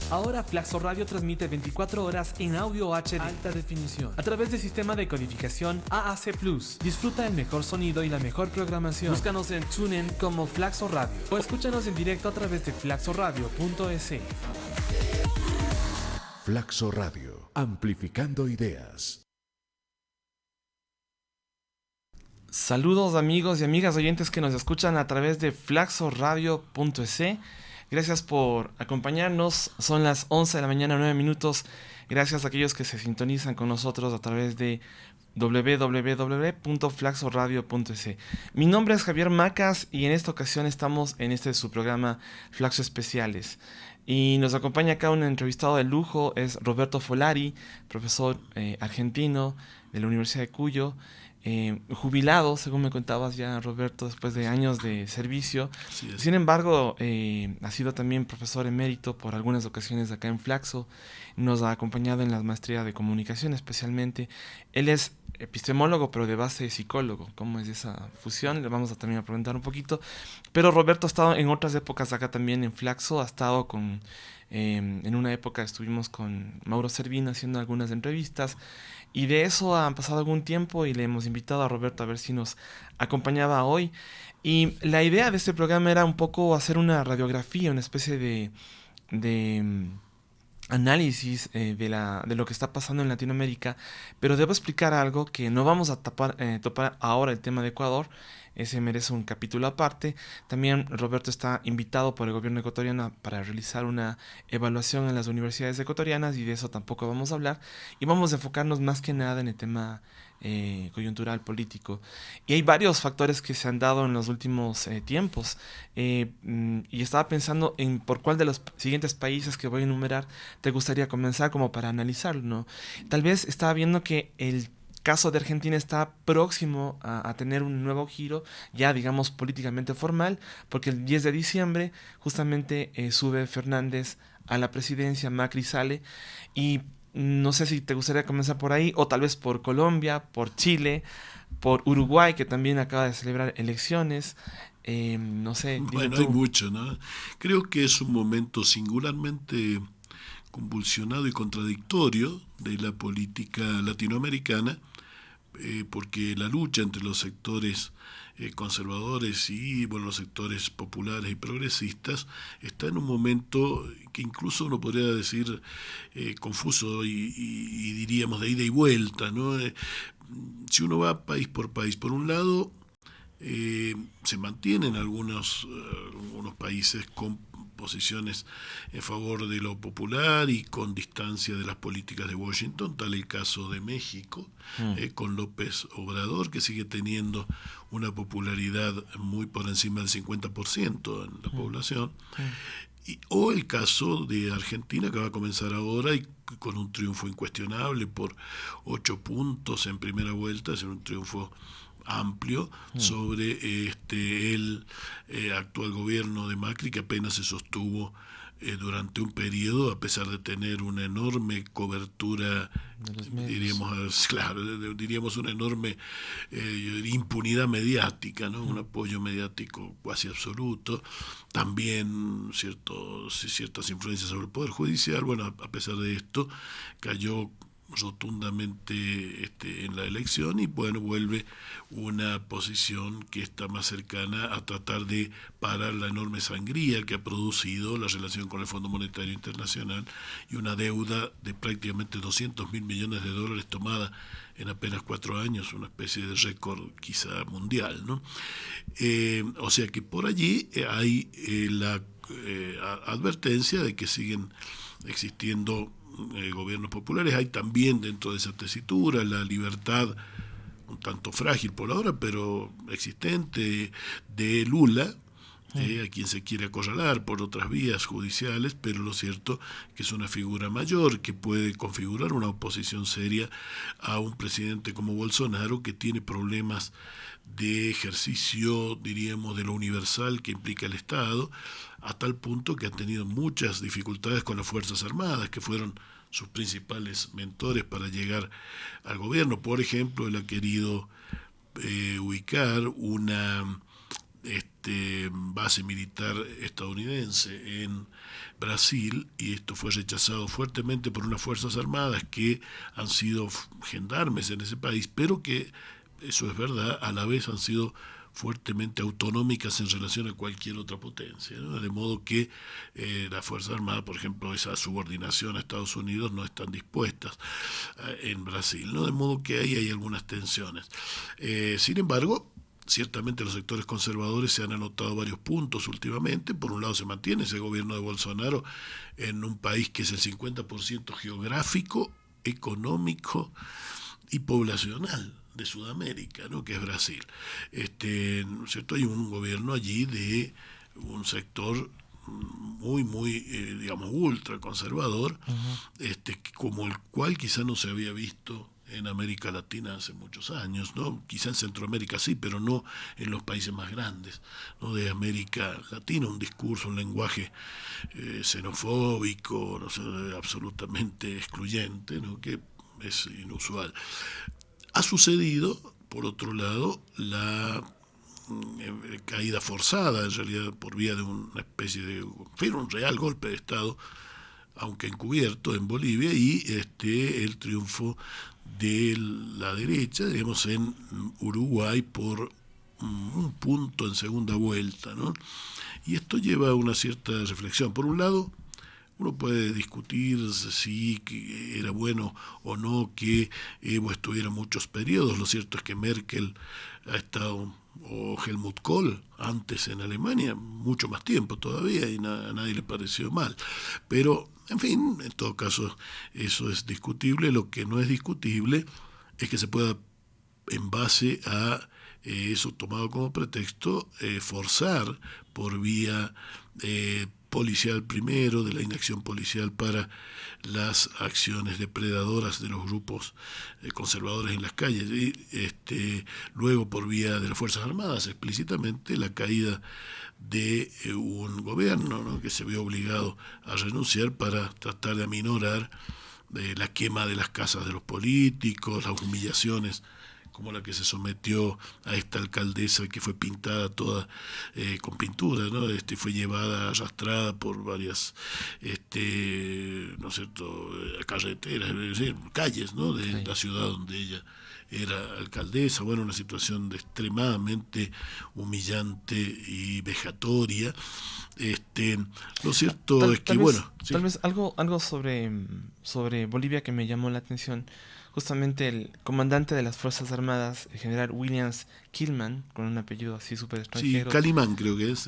Ahora Flaxo Radio transmite 24 horas en audio HD alta definición a través del sistema de codificación AAC+. Disfruta el mejor sonido y la mejor programación. Búscanos en TuneIn como Flaxo Radio o escúchanos en directo a través de flaxoradio.es. Flaxo Radio, amplificando ideas. Saludos amigos y amigas oyentes que nos escuchan a través de flaxoradio.es. Gracias por acompañarnos. Son las 11 de la mañana, 9 minutos. Gracias a aquellos que se sintonizan con nosotros a través de www.flaxoradio.es. Mi nombre es Javier Macas y en esta ocasión estamos en su programa Flaxo Especiales. Y nos acompaña acá un entrevistado de lujo, es Roberto Folari, profesor argentino de la Universidad de Cuyo. Jubilado, según me contabas ya, Roberto, después de años de servicio. Sí, sin embargo, ha sido también profesor emérito por algunas ocasiones acá en Flaxo. Nos ha acompañado en la maestría de comunicación especialmente. Él es epistemólogo, pero de base psicólogo. ¿Cómo es esa fusión? Le vamos a también a preguntar un poquito. Pero Roberto ha estado en otras épocas acá también en Flaxo. Ha estado con... en una época estuvimos con Mauro Servino haciendo algunas entrevistas. Y de eso ha pasado algún tiempo y le hemos invitado a Roberto a ver si nos acompañaba hoy. Y la idea de este programa era un poco hacer una radiografía, una especie de análisis de lo que está pasando en Latinoamérica. Pero debo explicar algo, que no vamos a topar ahora el tema de Ecuador. Ese merece un capítulo aparte. También Roberto está invitado por el gobierno ecuatoriano para realizar una evaluación en las universidades ecuatorianas y de eso tampoco vamos a hablar. Y vamos a enfocarnos más que nada en el tema coyuntural, político. Y hay varios factores que se han dado en los últimos tiempos. Y estaba pensando en por cuál de los siguientes países que voy a enumerar te gustaría comenzar como para analizarlo, ¿no? Tal vez estaba viendo que el caso de Argentina está próximo a tener un nuevo giro, ya digamos políticamente formal, porque el 10 de diciembre justamente sube Fernández a la presidencia, Macri sale, y no sé si te gustaría comenzar por ahí, o tal vez por Colombia, por Chile, por Uruguay, que también acaba de celebrar elecciones, no sé. Bueno, hay mucho, ¿no? Creo que es un momento singularmente convulsionado y contradictorio de la política latinoamericana, porque la lucha entre los sectores conservadores y los sectores populares y progresistas está en un momento que incluso uno podría decir confuso y diríamos de ida y vuelta, ¿no? Si uno va país, por un lado se mantienen algunos países con posiciones en favor de lo popular y con distancia de las políticas de Washington, tal el caso de México, con López Obrador, que sigue teniendo una popularidad muy por encima del 50% en la población, o el caso de Argentina, que va a comenzar ahora y con un triunfo incuestionable por 8 puntos en primera vuelta, es un triunfo amplio sobre el actual gobierno de Macri, que apenas se sostuvo durante un periodo, a pesar de tener una enorme cobertura, diríamos una enorme impunidad mediática, ¿no? Un apoyo mediático casi absoluto, también ciertas influencias sobre el Poder Judicial. Bueno, a pesar de esto, cayó rotundamente en la elección y vuelve una posición que está más cercana a tratar de parar la enorme sangría que ha producido la relación con el Fondo Monetario Internacional y una deuda de prácticamente $200.000 millones tomada en apenas 4 años, una especie de récord quizá mundial, ¿no? O sea que por allí hay la advertencia de que siguen existiendo gobiernos populares. Hay también dentro de esa tesitura la libertad, un tanto frágil por ahora, pero existente, de Lula, a quien se quiere acorralar por otras vías judiciales, pero lo cierto que es una figura mayor que puede configurar una oposición seria a un presidente como Bolsonaro, que tiene problemas de ejercicio, diríamos, de lo universal que implica el Estado, a tal punto que ha tenido muchas dificultades con las Fuerzas Armadas, que fueron sus principales mentores para llegar al gobierno. Por ejemplo, él ha querido ubicar una base militar estadounidense en Brasil, y esto fue rechazado fuertemente por unas fuerzas armadas que han sido gendarmes en ese país, pero que, eso es verdad, a la vez han sido fuertemente autonómicas en relación a cualquier otra potencia, ¿no? De modo que las Fuerzas Armadas, por ejemplo, esa subordinación a Estados Unidos no están dispuestas en Brasil, ¿no? De modo que ahí hay algunas tensiones. Sin embargo, ciertamente los sectores conservadores se han anotado varios puntos últimamente. Por un lado, se mantiene ese gobierno de Bolsonaro en un país que es el 50% geográfico, económico y poblacional de Sudamérica, ¿no? Que es Brasil. ¿No es cierto? Hay un gobierno allí de un sector muy digamos, ultra conservador, como el cual quizá no se había visto en América Latina hace muchos años, ¿no? Quizá en Centroamérica sí, pero no en los países más grandes, ¿no? De América Latina, un discurso, un lenguaje xenofóbico, no sé, absolutamente excluyente, ¿no? Que es inusual. Ha sucedido, por otro lado, la caída forzada, en realidad por vía de una especie de, un real golpe de Estado, aunque encubierto, en Bolivia, y el triunfo de la derecha, digamos, en Uruguay por un punto en segunda vuelta, ¿no? Y esto lleva a una cierta reflexión. Por un lado, uno puede discutir si era bueno o no que Evo estuviera muchos periodos. Lo cierto es que Merkel ha estado, o Helmut Kohl antes en Alemania, mucho más tiempo todavía, y a nadie le pareció mal. Pero, en fin, en todo caso, eso es discutible. Lo que no es discutible es que se pueda, en base a eso tomado como pretexto, forzar por vía policial primero, de la inacción policial para las acciones depredadoras de los grupos conservadores en las calles, y luego por vía de las Fuerzas Armadas, explícitamente la caída de un gobierno, ¿no? Que se vio obligado a renunciar para tratar de aminorar la quema de las casas de los políticos, las humillaciones como la que se sometió a esta alcaldesa, que fue pintada toda con pintura, ¿no? Fue llevada, arrastrada por varias ¿no es cierto?, carreteras, es decir, calles, ¿no?, de la ciudad donde ella era alcaldesa. Bueno, una situación extremadamente humillante y vejatoria. Lo cierto es que, bueno, sí. Tal vez algo sobre Bolivia que me llamó la atención. Justamente el comandante de las Fuerzas Armadas, el general Williams Killman, con un apellido así súper extranjero. Sí, Calimán creo que es.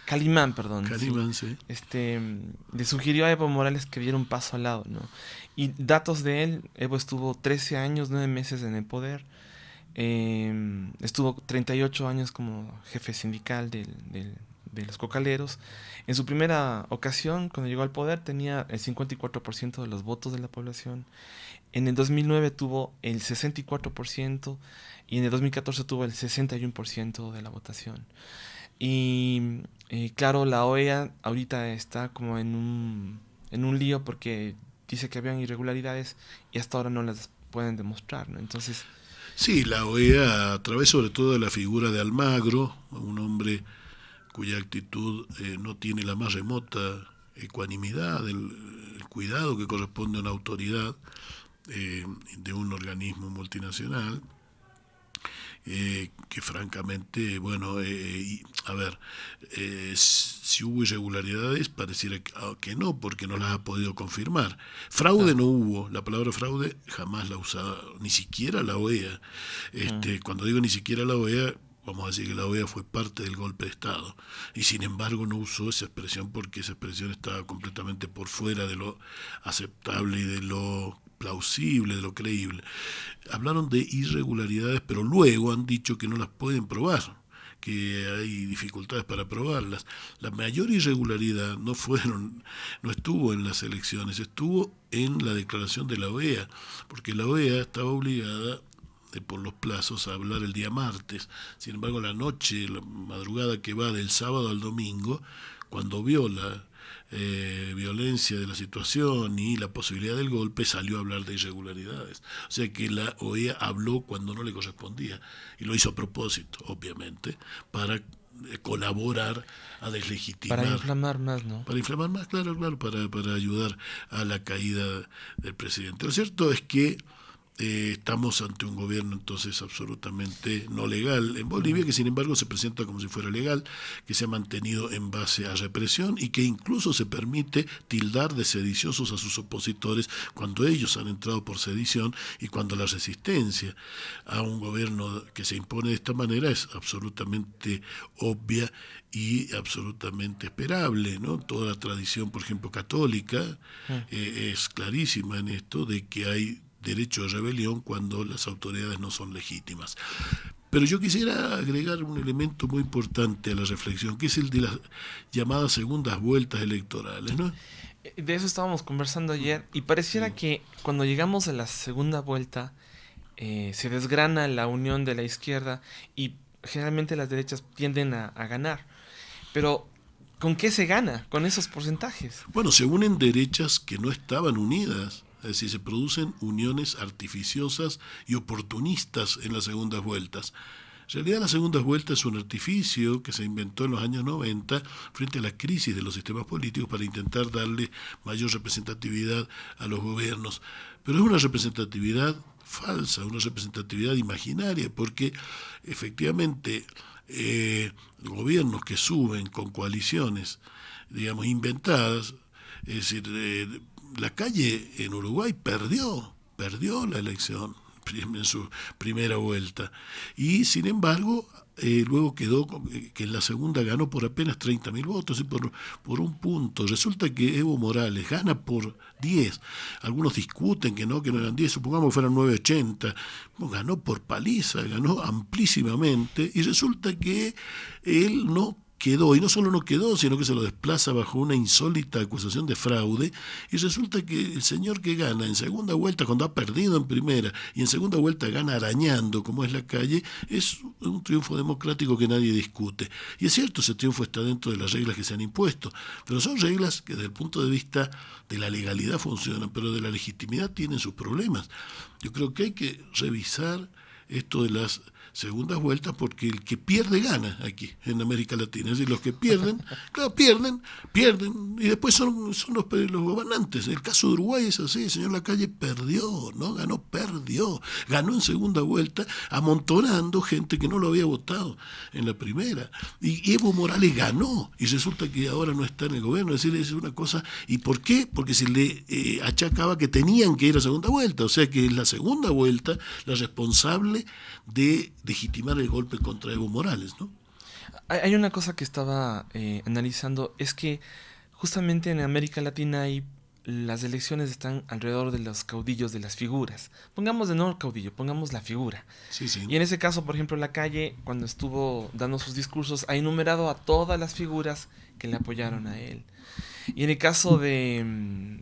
Calimán, perdón. Calimán, sí. Le sugirió a Evo Morales que diera un paso al lado, ¿no? Y datos de él: Evo estuvo 13 años, 9 meses en el poder. Estuvo 38 años como jefe sindical de los cocaleros. En su primera ocasión, cuando llegó al poder, tenía el 54% de los votos de la población. En el 2009 tuvo el 64% y en el 2014 tuvo el 61% de la votación. Y claro, la OEA ahorita está como en un lío porque dice que habían irregularidades y hasta ahora no las pueden demostrar, ¿no? Entonces, sí, la OEA, a través sobre todo de la figura de Almagro, un hombre cuya actitud no tiene la más remota ecuanimidad, el cuidado que corresponde a una autoridad de un organismo multinacional, que francamente, bueno, si hubo irregularidades, pareciera que no, porque no las ha podido confirmar. Fraude no hubo, la palabra fraude jamás la usaba, ni siquiera la OEA. Cuando digo ni siquiera la OEA, vamos a decir que la OEA fue parte del golpe de Estado, y sin embargo no usó esa expresión porque esa expresión estaba completamente por fuera de lo aceptable y de lo plausible, de lo creíble. Hablaron de irregularidades, pero luego han dicho que no las pueden probar, que hay dificultades para probarlas. La mayor irregularidad no estuvo en las elecciones, estuvo en la declaración de la OEA, porque la OEA estaba obligada por los plazos a hablar el día martes. Sin embargo, la madrugada que va del sábado al domingo, cuando vio la violencia de la situación y la posibilidad del golpe, salió a hablar de irregularidades. O sea que la OEA habló cuando no le correspondía, y lo hizo a propósito, obviamente, para colaborar a deslegitimar. Para inflamar más, ¿no? Para inflamar más, claro, para ayudar a la caída del presidente. Lo cierto es que estamos ante un gobierno entonces absolutamente no legal en Bolivia, que sin embargo se presenta como si fuera legal, que se ha mantenido en base a represión y que incluso se permite tildar de sediciosos a sus opositores cuando ellos han entrado por sedición y cuando la resistencia a un gobierno que se impone de esta manera es absolutamente obvia y absolutamente esperable, ¿no? Toda la tradición, por ejemplo, católica es clarísima en esto de que hay derecho de rebelión cuando las autoridades no son legítimas. Pero yo quisiera agregar un elemento muy importante a la reflexión, que es el de las llamadas segundas vueltas electorales, ¿no? De eso estábamos conversando ayer y pareciera que cuando llegamos a la segunda vuelta se desgrana la unión de la izquierda y generalmente las derechas tienden a ganar. Pero ¿con qué se gana con esos porcentajes? Bueno, se unen derechas que no estaban unidas. Es decir, se producen uniones artificiosas y oportunistas en las segundas vueltas. En realidad, la segunda vuelta es un artificio que se inventó en los años 90 frente a la crisis de los sistemas políticos para intentar darle mayor representatividad a los gobiernos. Pero es una representatividad falsa, una representatividad imaginaria, porque efectivamente gobiernos que suben con coaliciones, digamos, inventadas, es decir, la Calle en Uruguay perdió la elección en su primera vuelta y sin embargo luego quedó que en la segunda ganó por apenas 30.000 votos y por un punto. Resulta que Evo Morales gana por 10. Algunos discuten que no eran 10, supongamos que fueran 9.80. Ganó por paliza, ganó amplísimamente y resulta que él no quedó, y no solo no quedó, sino que se lo desplaza bajo una insólita acusación de fraude, y resulta que el señor que gana en segunda vuelta, cuando ha perdido en primera, y en segunda vuelta gana arañando, como es la Calle, es un triunfo democrático que nadie discute. Y es cierto, ese triunfo está dentro de las reglas que se han impuesto, pero son reglas que desde el punto de vista de la legalidad funcionan, pero de la legitimidad tienen sus problemas. Yo creo que hay que revisar esto de las segundas vueltas porque el que pierde gana aquí en América Latina. Es decir, los que pierden, claro, pierden y después son los gobernantes. El caso de Uruguay es así, el señor Lacalle perdió, ¿no? Ganó en segunda vuelta amontonando gente que no lo había votado en la primera. Y Evo Morales ganó y resulta que ahora no está en el gobierno. Es decir, es una cosa. ¿Y por qué? Porque se le achacaba que tenían que ir a segunda vuelta, o sea que es la segunda vuelta la responsable de legitimar el golpe contra Evo Morales, ¿no? Hay una cosa que estaba analizando, es que justamente en América Latina las elecciones están alrededor de los caudillos, de las figuras. Pongamos de no el caudillo, pongamos la figura. Sí. Y en ese caso, por ejemplo, Lacalle, cuando estuvo dando sus discursos, ha enumerado a todas las figuras que le apoyaron a él. Y en el caso de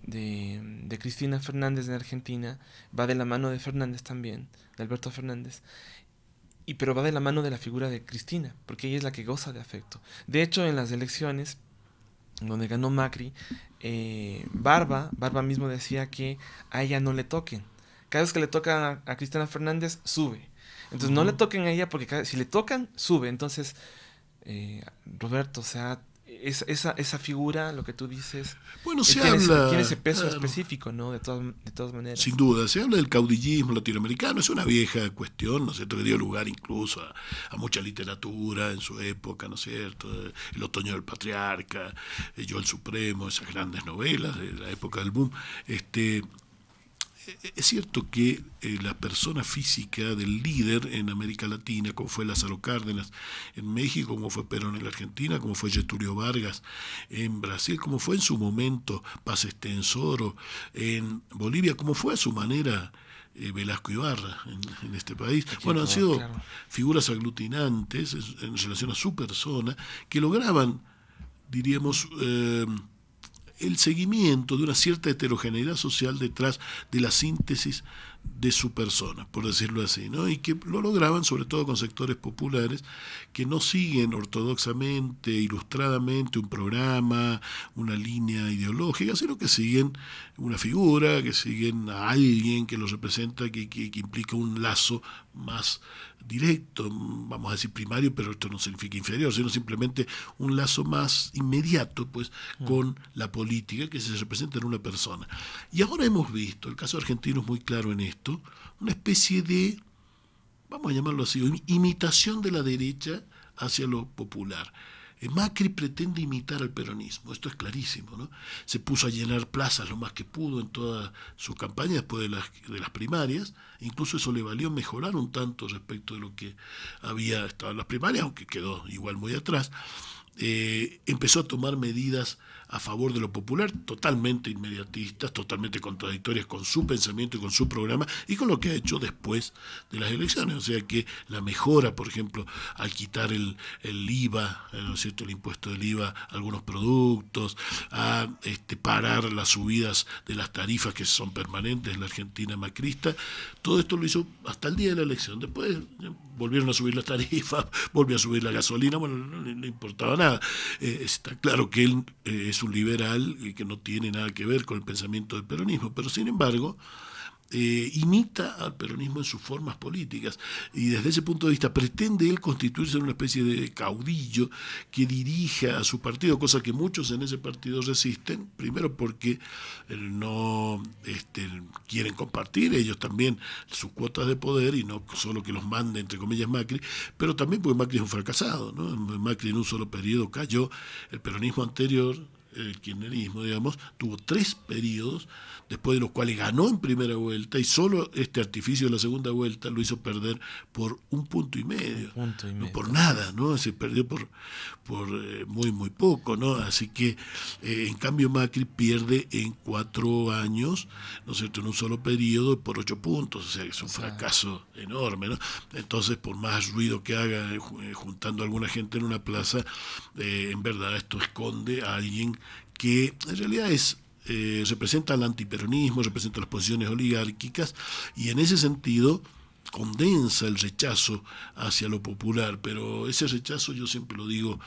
Cristina Fernández en Argentina, va de la mano de Fernández también, de Alberto Fernández, pero va de la mano de la figura de Cristina, porque ella es la que goza de afecto. De hecho, en las elecciones donde ganó Macri, Barba mismo decía que a ella no le toquen. Cada vez que le tocan a Cristina Fernández, sube. Entonces no le toquen a ella porque si le tocan, sube. Entonces, Roberto, o sea, esa figura, lo que tú dices, bueno, tiene ese peso específico, ¿no? De todas maneras. Sin duda, se habla del caudillismo latinoamericano, es una vieja cuestión, ¿no es cierto?, que dio lugar incluso a mucha literatura en su época, ¿no es cierto?, El otoño del patriarca, Yo el Supremo, esas grandes novelas de la época del boom. Es cierto que la persona física del líder en América Latina, como fue Lázaro Cárdenas en México, como fue Perón en la Argentina, como fue Getúlio Vargas en Brasil, como fue en su momento Paz Estenssoro en Bolivia, como fue a su manera Velasco Ibarra en este país. Bueno, han sido figuras aglutinantes en relación a su persona que lograban, diríamos, el seguimiento de una cierta heterogeneidad social detrás de la síntesis de su persona, por decirlo así, ¿no? Y que lo lograban sobre todo con sectores populares que no siguen ortodoxamente, ilustradamente un programa, una línea ideológica, sino que siguen una figura, que siguen a alguien que los representa, que implica un lazo más directo, vamos a decir primario, pero esto no significa inferior, sino simplemente un lazo más inmediato, pues, con la política que se representa en una persona. Y ahora hemos visto, el caso argentino es muy claro en esto, una especie de, vamos a llamarlo así, imitación de la derecha hacia lo popular. Macri pretende imitar al peronismo, esto es clarísimo, ¿no? Se puso a llenar plazas lo más que pudo en toda su campaña después de las primarias, incluso eso le valió mejorar un tanto respecto de lo que había estado en las primarias, aunque quedó igual muy atrás. Empezó a tomar medidas a favor de lo popular, totalmente inmediatistas, totalmente contradictorias con su pensamiento y con su programa y con lo que ha hecho después de las elecciones. O sea que la mejora, por ejemplo, al quitar el IVA, ¿no es cierto?, el impuesto del IVA a algunos productos, a parar las subidas de las tarifas que son permanentes en la Argentina macrista, todo esto lo hizo hasta el día de la elección. Después volvieron a subir las tarifas, volvió a subir la gasolina, bueno, no le importaba nada. Está claro que él es un liberal y que no tiene nada que ver con el pensamiento del peronismo, pero sin embargo imita al peronismo en sus formas políticas y desde ese punto de vista pretende él constituirse en una especie de caudillo que dirija a su partido, cosa que muchos en ese partido resisten, primero porque no quieren compartir ellos también sus cuotas de poder y no solo que los mande entre comillas Macri, pero también porque Macri es un fracasado, ¿no? Macri en un solo periodo cayó. El peronismo anterior, el kirchnerismo, digamos, tuvo 3 periodos, después de los cuales ganó en primera vuelta y solo este artificio de la segunda vuelta lo hizo perder por 1,5 puntos, no por nada, ¿no? Se perdió por muy muy poco, ¿no? Así que en cambio Macri pierde en 4 años, ¿no es cierto?, en un solo periodo por 8 puntos, o sea, es un fracaso enorme, ¿no? Entonces, por más ruido que haga juntando a alguna gente en una plaza, en verdad esto esconde a alguien que en realidad representa al antiperonismo, representa las posiciones oligárquicas y en ese sentido condensa el rechazo hacia lo popular, pero ese rechazo yo siempre lo digo,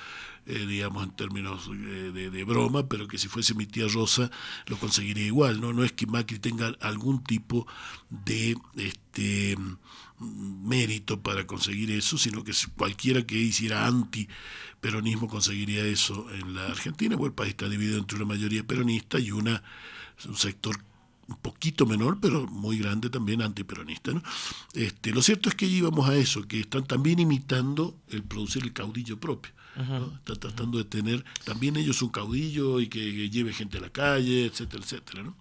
digamos en términos de broma, pero que si fuese mi tía Rosa lo conseguiría igual, no es que Macri tenga algún tipo de mérito para conseguir eso, sino que cualquiera que hiciera antiperonismo conseguiría eso en la Argentina, porque el país está dividido entre una mayoría peronista y un sector un poquito menor, pero muy grande también antiperonista, ¿no? Lo cierto es que íbamos a eso, que están también imitando el producir el caudillo propio, ¿no? Están tratando de tener también ellos un caudillo y que lleve gente a la calle, etcétera, etcétera, ¿no?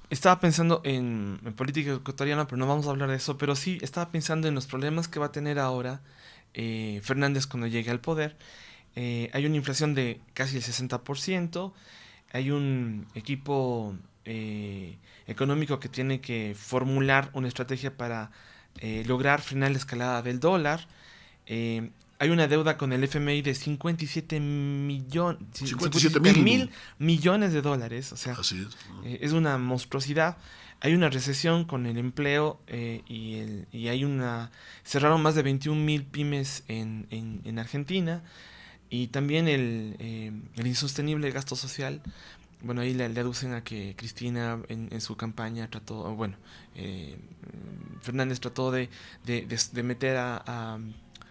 Estaba pensando en política ecuatoriana, pero no vamos a hablar de eso, pero sí estaba pensando en los problemas que va a tener ahora Fernández cuando llegue al poder. Hay una inflación de casi el 60%, hay un equipo económico que tiene que formular una estrategia para lograr frenar la escalada del dólar. Hay una deuda con el FMI de 57 mil millones de dólares, o sea, así es. Es una monstruosidad. Hay una recesión con el empleo y hay cerraron más de 21,000 pymes en Argentina, y también el insostenible gasto social. Bueno, ahí le aducen a que Cristina en su campaña Fernández trató de meter a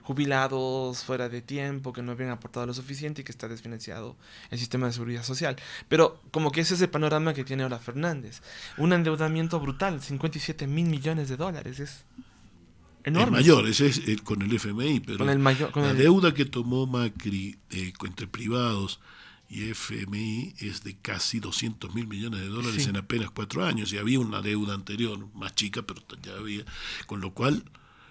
jubilados fuera de tiempo, que no habían aportado lo suficiente y que está desfinanciado el sistema de seguridad social. Pero como que ese es el panorama que tiene ahora Fernández. Un endeudamiento brutal, 57 mil millones de dólares, es enorme. Es mayor, ese es con el FMI, pero la deuda que tomó Macri entre privados y FMI es de casi 200 mil millones de dólares, sí, en apenas 4 años, y había una deuda anterior, más chica, pero ya había, con lo cual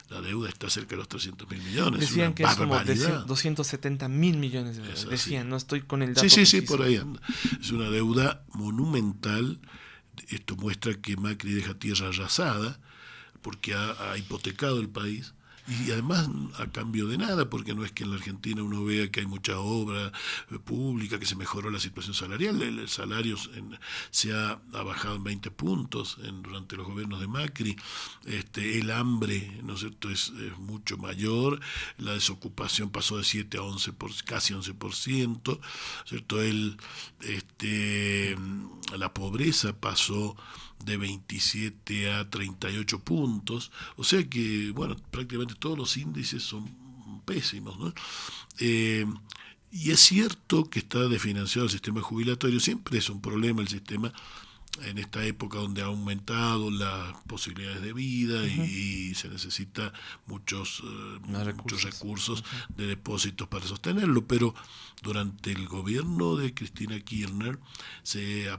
la deuda está cerca de los 300 mil millones. Decían que es como 270 mil millones de dólares. Decían, no estoy con el dato. Sí, por ahí anda. Es una deuda monumental. Esto muestra que Macri deja tierra arrasada porque ha hipotecado el país Y además a cambio de nada, porque no es que en la Argentina uno vea que hay mucha obra pública, que se mejoró la situación salarial. El salario se ha bajado en 20 puntos durante los gobiernos de Macri. El hambre, ¿no es cierto?, es mucho mayor. La desocupación pasó de 7 a 11 casi 11%, ¿cierto? La pobreza pasó de 27 a 38 puntos, o sea que, bueno, prácticamente todos los índices son pésimos, ¿no? Y es cierto que está desfinanciado el sistema jubilatorio, siempre es un problema el sistema en esta época donde ha aumentado las posibilidades de vida. Uh-huh. y se necesita muchos recursos de depósitos para sostenerlo, pero durante el gobierno de Cristina Kirchner se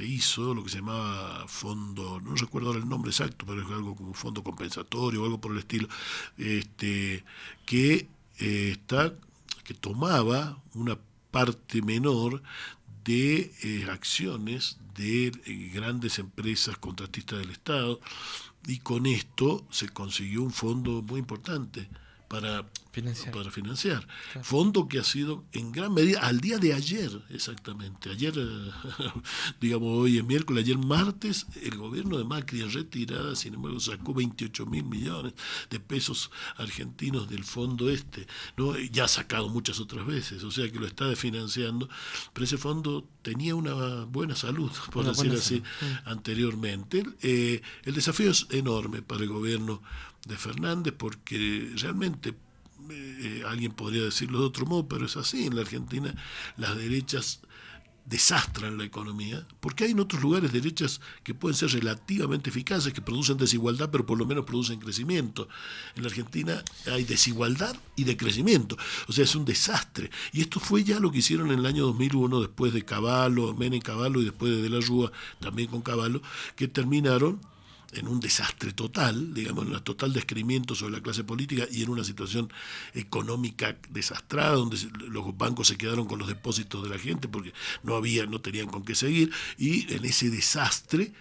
hizo lo que se llamaba fondo, no recuerdo ahora el nombre exacto, pero es algo como fondo compensatorio o algo por el estilo, que tomaba una parte menor de acciones de grandes empresas contratistas del Estado, y con esto se consiguió un fondo muy importante para financiar. Claro. Fondo que ha sido en gran medida, al día de ayer, exactamente, ayer, digamos hoy es miércoles, ayer martes, el gobierno de Macri en retirada, sin embargo, sacó 28.000 millones de pesos argentinos del fondo ¿no? Ya ha sacado muchas otras veces, o sea que lo está desfinanciando, pero ese fondo tenía una buena salud, por decir así, anteriormente. El desafío es enorme para el gobierno de Fernández, porque realmente alguien podría decirlo de otro modo, pero es así. En la Argentina las derechas desastran la economía, porque hay en otros lugares derechas que pueden ser relativamente eficaces, que producen desigualdad, pero por lo menos producen crecimiento. En la Argentina hay desigualdad y decrecimiento, o sea, es un desastre. Y esto fue ya lo que hicieron en el año 2001, después de Menem Cavallo y después de la Rúa, también con Cavallo, que terminaron en un desastre total, digamos, en un total descreimiento sobre la clase política y en una situación económica desastrada, donde los bancos se quedaron con los depósitos de la gente porque no tenían con qué seguir, y en ese desastre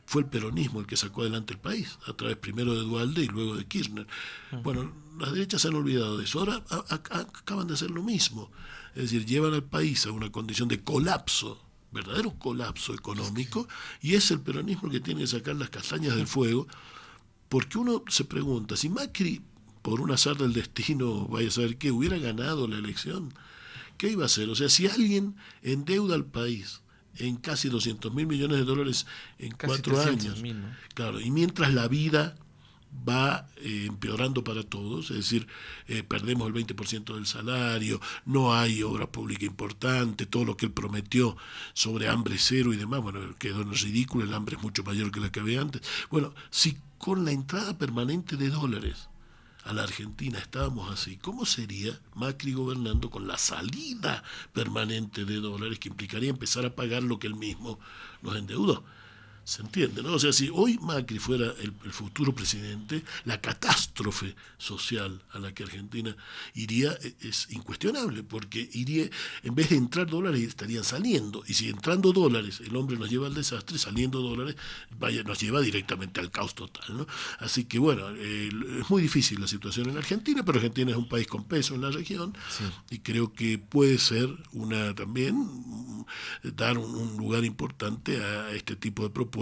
fue el peronismo el que sacó adelante el país, a través primero de Duhalde y luego de Kirchner. Bueno, las derechas se han olvidado de eso, ahora acaban de hacer lo mismo, es decir, llevan al país a una condición de colapso, verdadero colapso económico, y es el peronismo el que tiene que sacar las castañas del fuego, porque uno se pregunta, si Macri, por un azar del destino, vaya a saber qué, hubiera ganado la elección, ¿qué iba a hacer? O sea, si alguien endeuda al país en casi 200.000 millones de dólares en casi 4 años, ¿no? Claro, y mientras la vida va empeorando para todos, es decir, perdemos el 20% del salario, no hay obra pública importante, todo lo que él prometió sobre hambre cero y demás, bueno, quedó en el ridículo, el hambre es mucho mayor que la que había antes. Bueno, si con la entrada permanente de dólares a la Argentina estábamos así, ¿cómo sería Macri gobernando con la salida permanente de dólares, que implicaría empezar a pagar lo que él mismo nos endeudó? ¿Se entiende, no? O sea, si hoy Macri fuera el futuro presidente, la catástrofe social a la que Argentina iría es incuestionable, porque iría, en vez de entrar dólares, estarían saliendo. Y si entrando dólares el hombre nos lleva al desastre, saliendo dólares nos lleva directamente al caos total, ¿no? Así que bueno, es muy difícil la situación en Argentina, pero Argentina es un país con peso en la región, sí, y creo que puede ser también dar un lugar importante a este tipo de propuestas,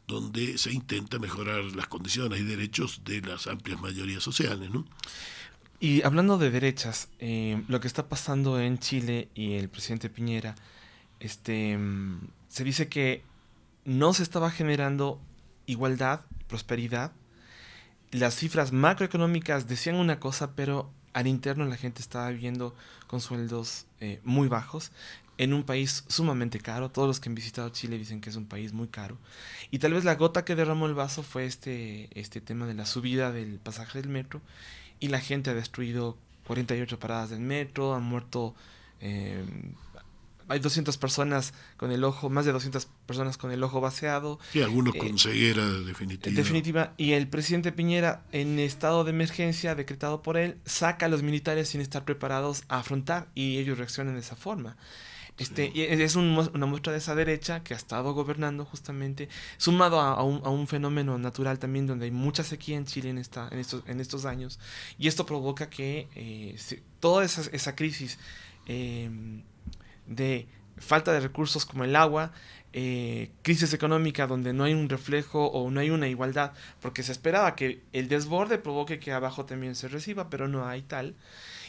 donde se intenta mejorar las condiciones y derechos de las amplias mayorías sociales, ¿no? Y hablando de derechas, lo que está pasando en Chile y el presidente Piñera, se dice que no se estaba generando igualdad, prosperidad. Las cifras macroeconómicas decían una cosa, pero al interno la gente estaba viviendo con sueldos muy bajos, en un país sumamente caro. Todos los que han visitado Chile dicen que es un país muy caro. Y tal vez la gota que derramó el vaso fue este tema de la subida del pasaje del metro. Y la gente ha destruido 48 paradas del metro, han muerto... hay 200 personas con el ojo, más de 200 personas con el ojo vaciado. Sí, algunos con ceguera definitiva. Y el presidente Piñera, en estado de emergencia decretado por él, saca a los militares sin estar preparados a afrontar, y ellos reaccionan de esa forma. Y es una muestra de esa derecha que ha estado gobernando justamente, sumado a un fenómeno natural también donde hay mucha sequía en Chile en estos años, y esto provoca que toda esa crisis de falta de recursos como el agua, crisis económica donde no hay un reflejo o no hay una igualdad, porque se esperaba que el desborde provoque que abajo también se reciba, pero no hay tal.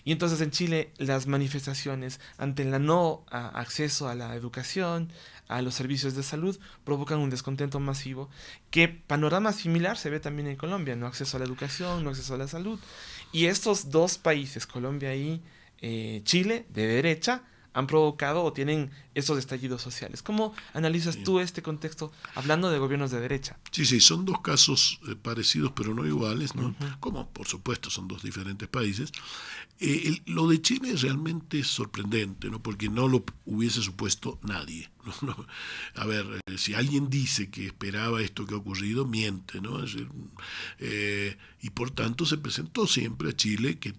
Y entonces en Chile las manifestaciones ante el no acceso a la educación, a los servicios de salud, provocan un descontento masivo, que panorama similar se ve también en Colombia: no acceso a la educación, no acceso a la salud. Y estos dos países, Colombia y Chile, de derecha, han provocado o tienen estos estallidos sociales. ¿Cómo analizas tú este contexto hablando de gobiernos de derecha? Sí, son dos casos parecidos pero no iguales, ¿no? Como por supuesto son dos diferentes países. Lo de Chile realmente es sorprendente, ¿no? Porque no lo hubiese supuesto nadie, ¿no? A ver, si alguien dice que esperaba esto que ha ocurrido, miente, ¿no? Y por tanto se presentó siempre a Chile, que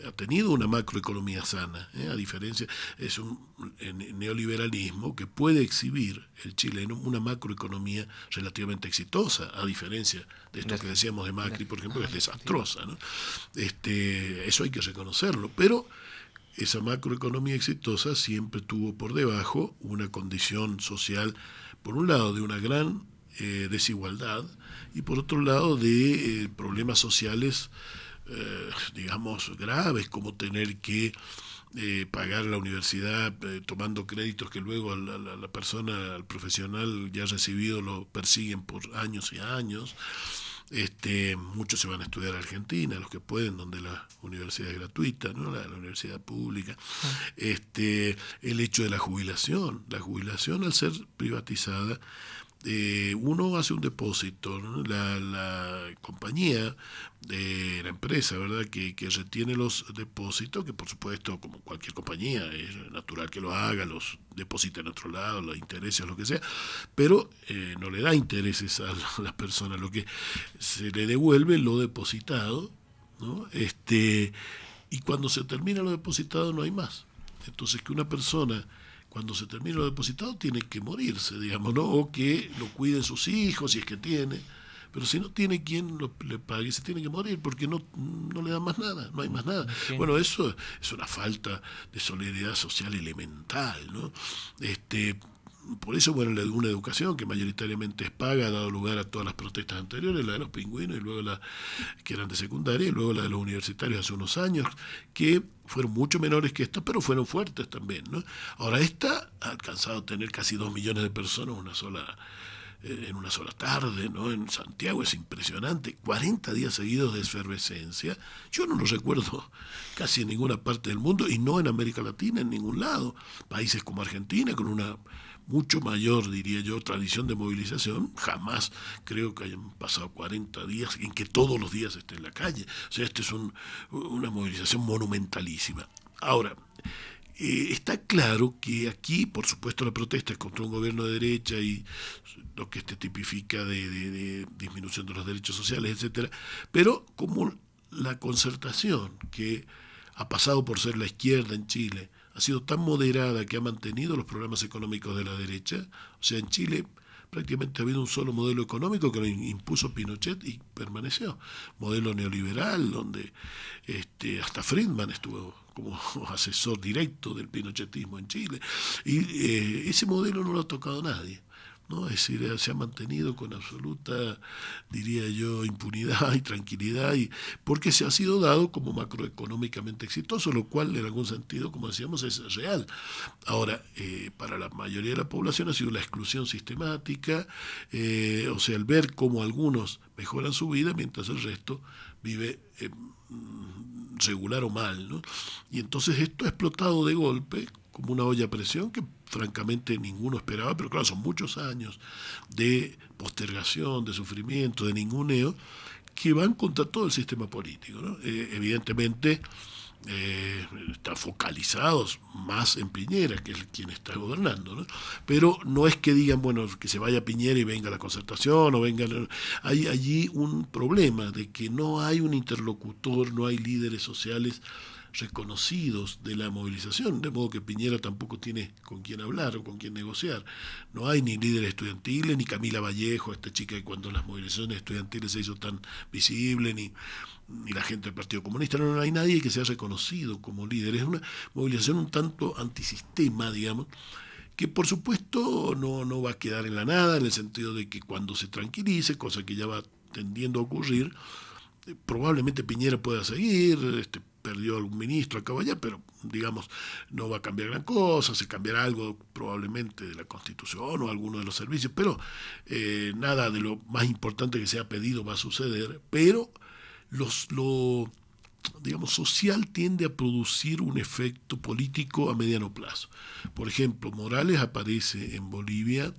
ha tenido una macroeconomía sana, a diferencia, es un neoliberalismo que puede exhibir el chileno una macroeconomía relativamente exitosa, a diferencia de esto que decíamos de Macri, por ejemplo, que es desastrosa, ¿no? Eso hay que reconocerlo, pero esa macroeconomía exitosa siempre tuvo por debajo una condición social, por un lado, de una gran desigualdad, y por otro lado de problemas sociales digamos graves, como tener que pagar la universidad tomando créditos que luego la persona, al profesional ya recibido, lo persiguen por años y años. Muchos se van a estudiar a Argentina, los que pueden, donde la universidad es gratuita, ¿no? La universidad pública. El hecho de la jubilación al ser privatizada, uno hace un depósito, ¿no? La compañía, la empresa, ¿verdad?, que retiene los depósitos, que por supuesto, como cualquier compañía, es natural que lo haga, los deposita en otro lado, los intereses, lo que sea, pero no le da intereses a las personas, lo que se le devuelve lo depositado, ¿no? Y cuando se termina lo depositado no hay más. Entonces, que una persona, cuando se termina lo depositado, tiene que morirse, digamos, ¿no? O que lo cuiden sus hijos, si es que tiene. Pero si no tiene quien le pague, se tiene que morir, porque no le dan más nada, no hay más nada. Okay. Bueno, eso es una falta de solidaridad social elemental, ¿no? Por eso, bueno, una educación que mayoritariamente es paga ha dado lugar a todas las protestas anteriores, la de los pingüinos y luego la que eran de secundaria, y luego la de los universitarios hace unos años, que fueron mucho menores que esta, pero fueron fuertes también, ¿no? Ahora, esta ha alcanzado a tener casi 2 millones de personas en una sola tarde, ¿no? En Santiago es impresionante, 40 días seguidos de efervescencia. Yo no lo recuerdo casi en ninguna parte del mundo, y no en América Latina, en ningún lado. Países como Argentina, con una mucho mayor, diría yo, tradición de movilización, jamás creo que hayan pasado 40 días en que todos los días esté en la calle. O sea, es una movilización monumentalísima. Ahora, está claro que aquí, por supuesto, la protesta es contra un gobierno de derecha y lo que tipifica de disminución de los derechos sociales, etcétera, pero como la concertación, que ha pasado por ser la izquierda en Chile, ha sido tan moderada que ha mantenido los programas económicos de la derecha. O sea, en Chile prácticamente ha habido un solo modelo económico que lo impuso Pinochet y permaneció. Modelo neoliberal, donde hasta Friedman estuvo como asesor directo del pinochetismo en Chile. Y ese modelo no lo ha tocado nadie, ¿no? Es decir, se ha mantenido con absoluta, diría yo, impunidad y tranquilidad, porque se ha sido dado como macroeconómicamente exitoso, lo cual en algún sentido, como decíamos, es real. Ahora, para la mayoría de la población ha sido la exclusión sistemática, o sea, el ver cómo algunos mejoran su vida mientras el resto vive regular o mal, ¿no? Y entonces esto ha explotado de golpe como una olla a presión que francamente ninguno esperaba, pero claro, son muchos años de postergación, de sufrimiento, de ninguneo, que van contra todo el sistema político, ¿no? Evidentemente están focalizados más en Piñera, que es quien está gobernando, ¿no? Pero no es que digan, bueno, que se vaya Piñera y venga la concertación, o venga... Hay allí un problema de que no hay un interlocutor, no hay líderes sociales reconocidos de la movilización, de modo que Piñera tampoco tiene con quién hablar o con quién negociar. No hay ni líderes estudiantiles, ni Camila Vallejo, esta chica que cuando las movilizaciones estudiantiles se hizo tan visible, ni la gente del Partido Comunista, no hay nadie que sea reconocido como líder. Es una movilización un tanto antisistema, digamos, que por supuesto no va a quedar en la nada, en el sentido de que cuando se tranquilice, cosa que ya va tendiendo a ocurrir, probablemente Piñera pueda seguir, perdió algún ministro acá o allá, pero digamos no va a cambiar gran cosa, se cambiará algo probablemente de la Constitución o alguno de los servicios, pero nada de lo más importante que se ha pedido va a suceder, pero lo digamos, social tiende a producir un efecto político a mediano plazo. Por ejemplo, Morales aparece en Bolivia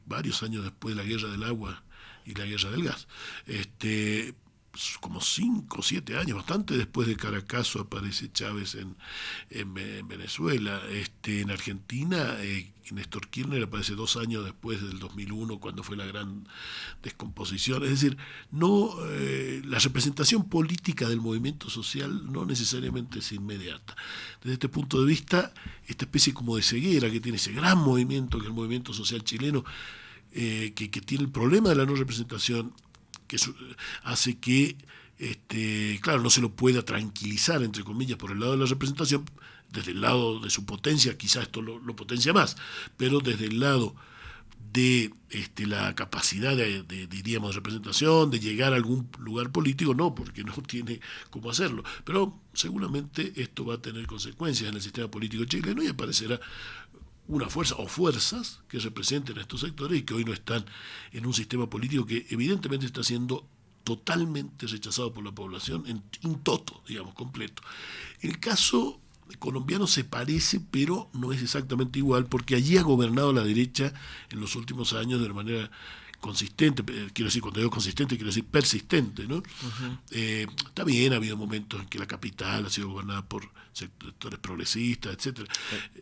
varios años después de la Guerra del Agua y la Guerra del Gas. Como 5 o 7 años, bastante después de Caracazo, aparece Chávez en Venezuela. En Argentina, Néstor Kirchner aparece 2 años después del 2001, cuando fue la gran descomposición. Es decir, la representación política del movimiento social no necesariamente es inmediata. Desde este punto de vista, esta especie como de ceguera que tiene ese gran movimiento, que es el movimiento social chileno, que tiene el problema de la no representación, que hace que, claro, no se lo pueda tranquilizar, entre comillas, por el lado de la representación. Desde el lado de su potencia, quizás esto lo potencia más, pero desde el lado de la capacidad diríamos, de representación, de llegar a algún lugar político, no, porque no tiene cómo hacerlo. Pero seguramente esto va a tener consecuencias en el sistema político chileno y aparecerá una fuerza o fuerzas que representen a estos sectores y que hoy no están en un sistema político que evidentemente está siendo totalmente rechazado por la población en toto, digamos, completo. El caso colombiano se parece, pero no es exactamente igual, porque allí ha gobernado la derecha en los últimos años de una manera consistente, quiero decir, cuando digo consistente, quiero decir persistente, ¿no? Uh-huh. Está bien, ha habido momentos en que la capital ha sido gobernada por sectores progresistas, etcétera.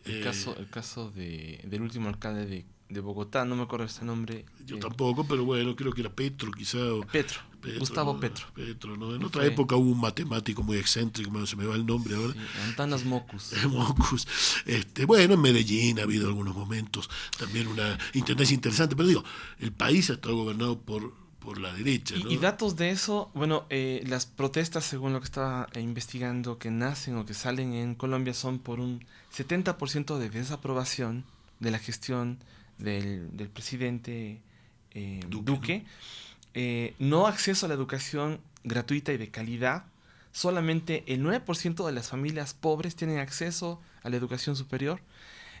El caso del último alcalde de Bogotá, no me acuerdo este nombre. Yo tampoco, pero bueno, creo que era Petro, quizá. Petro, Gustavo ¿no? Petro. ¿no? En otra época hubo un matemático muy excéntrico, se me va el nombre ahora. Sí, Antanas Mocus. Mocus. Bueno, en Medellín ha habido algunos momentos, también una intendencia interesante, pero digo, el país ha estado gobernado por la derecha, ¿no? Y datos de eso, bueno, las protestas, según lo que estaba investigando, que nacen o que salen en Colombia son por un 70% de desaprobación de la gestión del presidente Duque. No acceso a la educación gratuita y de calidad. Solamente el 9% de las familias pobres tienen acceso a la educación superior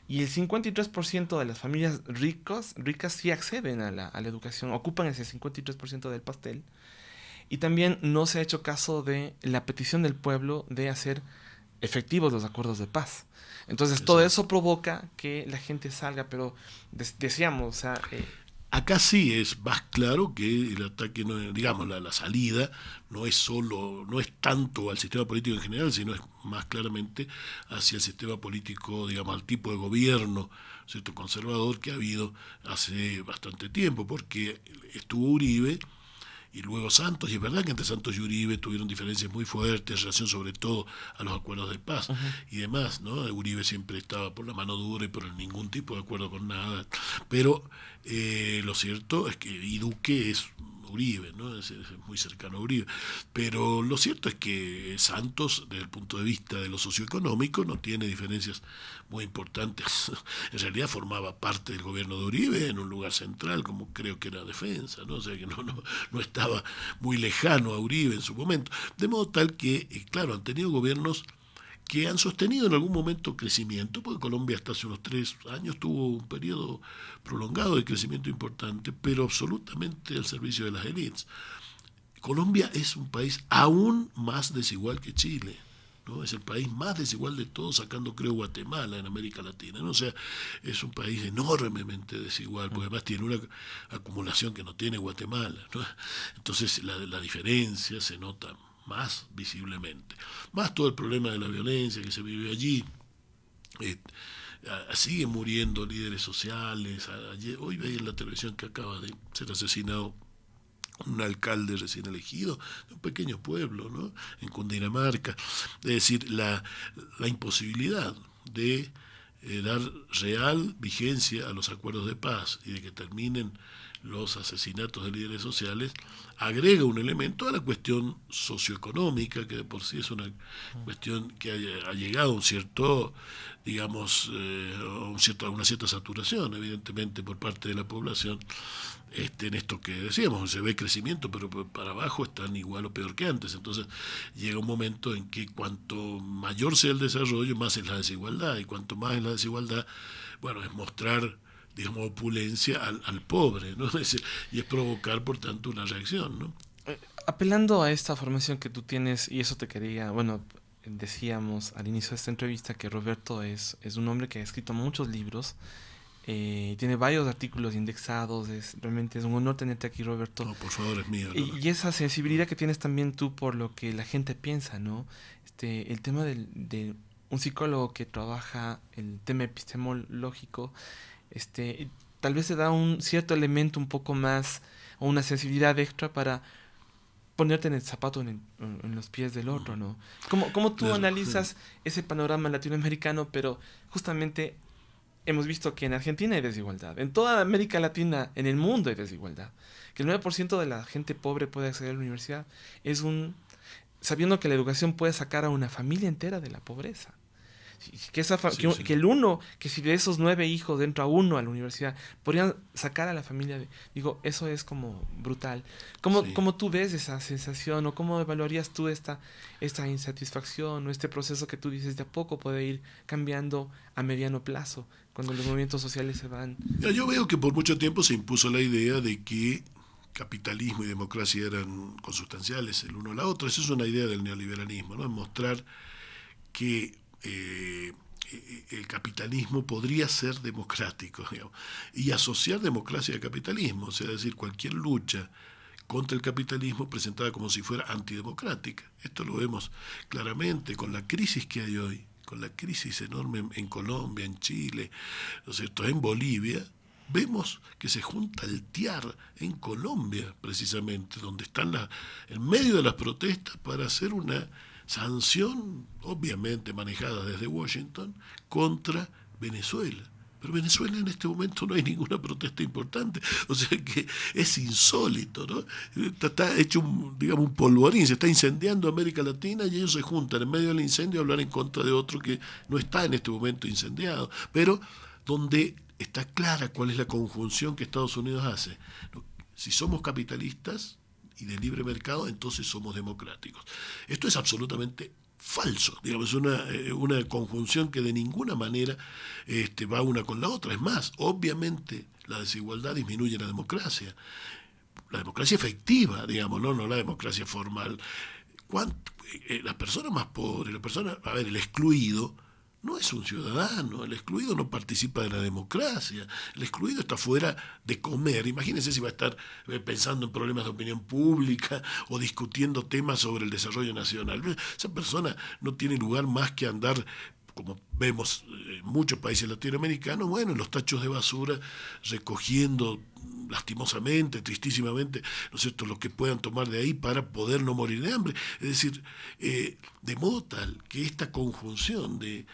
y el 53% de las familias ricas sí acceden a la educación, ocupan ese 53% del pastel. Y también no se ha hecho caso de la petición del pueblo de hacer efectivos los acuerdos de paz. Entonces todo eso provoca que la gente salga, pero decíamos, o sea... Acá sí es más claro que el ataque, digamos, la salida no es tanto al sistema político en general, sino es más claramente hacia el sistema político, digamos, al tipo de gobierno, ¿cierto?, conservador que ha habido hace bastante tiempo, porque estuvo Uribe y luego Santos, y es verdad que entre Santos y Uribe tuvieron diferencias muy fuertes en relación sobre todo a los acuerdos de paz uh-huh. y demás, ¿no? Uribe siempre estaba por la mano dura y por ningún tipo de acuerdo con nada, pero lo cierto es que Duque es Uribe, ¿no? Es muy cercano a Uribe, pero lo cierto es que Santos, desde el punto de vista de lo socioeconómico, no tiene diferencias muy importantes. En realidad formaba parte del gobierno de Uribe en un lugar central, como creo que era Defensa, ¿no? O sea que no estaba muy lejano a Uribe en su momento, de modo tal que, claro, han tenido gobiernos que han sostenido en algún momento crecimiento, porque Colombia hasta hace unos 3 años tuvo un periodo prolongado de crecimiento importante, pero absolutamente al servicio de las élites. Colombia es un país aún más desigual que Chile, ¿no? Es el país más desigual de todos, sacando creo Guatemala en América Latina, ¿no? O sea, es un país enormemente desigual, porque además tiene una acumulación que no tiene Guatemala, ¿no? Entonces la diferencia se nota más visiblemente, más todo el problema de la violencia que se vive allí. Siguen muriendo líderes sociales. Hoy veía en la televisión que acaba de ser asesinado un alcalde recién elegido de un pequeño pueblo, ¿no?, en Cundinamarca. Es decir, la imposibilidad de dar real vigencia a los acuerdos de paz y de que terminen los asesinatos de líderes sociales, agrega un elemento a la cuestión socioeconómica, que de por sí es una cuestión que ha llegado a un cierto, digamos, a una cierta saturación, evidentemente, por parte de la población, en esto que decíamos, se ve crecimiento, pero para abajo están igual o peor que antes. Entonces llega un momento en que cuanto mayor sea el desarrollo, más es la desigualdad, y cuanto más es la desigualdad, bueno, es mostrar, digamos, opulencia al pobre, ¿no? Y es provocar, por tanto, una reacción, ¿no? Apelando a esta formación que tú tienes, y eso te quería, bueno, decíamos al inicio de esta entrevista que Roberto es un hombre que ha escrito muchos libros, tiene varios artículos indexados, realmente es un honor tenerte aquí, Roberto. No, por favor, es mío. Y esa sensibilidad que tienes también tú por lo que la gente piensa, ¿no? El tema de un psicólogo que trabaja el tema epistemológico, tal vez te da un cierto elemento un poco más, o una sensibilidad extra para ponerte en el zapato, en los pies del otro, ¿no? ¿Cómo tú analizas ese panorama latinoamericano? Pero justamente hemos visto que en Argentina hay desigualdad, en toda América Latina, en el mundo hay desigualdad, que el 9% de la gente pobre puede acceder a la universidad, sabiendo que la educación puede sacar a una familia entera de la pobreza. Que el uno, que si de esos 9 hijos entra uno a la universidad, podrían sacar a la familia digo, eso es como brutal. ¿Cómo tú ves esa sensación, o cómo evaluarías tú esta insatisfacción, o este proceso que tú dices de a poco puede ir cambiando a mediano plazo, cuando los movimientos sociales se van? Yo veo que por mucho tiempo se impuso la idea de que capitalismo y democracia eran consustanciales el uno a la otra. Esa es una idea del neoliberalismo, ¿no? Mostrar que el capitalismo podría ser democrático, digamos, y asociar democracia al capitalismo, o sea, decir, cualquier lucha contra el capitalismo presentada como si fuera antidemocrática. Esto lo vemos claramente con la crisis que hay hoy, con la crisis enorme en Colombia, en Chile, ¿no es cierto?, en Bolivia. Vemos que se junta el TIAR en Colombia, precisamente, donde están en medio de las protestas para hacer una sanción, obviamente manejada desde Washington, contra Venezuela. Pero Venezuela en este momento no hay ninguna protesta importante, o sea que es insólito, ¿no? Está hecho un polvorín, se está incendiando América Latina y ellos se juntan en medio del incendio a hablar en contra de otro que no está en este momento incendiado, pero donde está clara cuál es la conjunción que Estados Unidos hace. Si somos capitalistas y de libre mercado, entonces somos democráticos. Esto es absolutamente falso, digamos, una conjunción que de ninguna manera va una con la otra. Es más, obviamente la desigualdad disminuye la democracia efectiva, digamos, no la democracia formal. Las personas más pobres, el excluido no es un ciudadano, el excluido no participa de la democracia, el excluido está fuera de comer. Imagínense si va a estar pensando en problemas de opinión pública o discutiendo temas sobre el desarrollo nacional. Esa persona no tiene lugar más que andar, como vemos en muchos países latinoamericanos, en los tachos de basura, recogiendo lastimosamente, tristísimamente, ¿no es cierto?, lo que puedan tomar de ahí para poder no morir de hambre. Es decir, de modo tal que esta conjunción de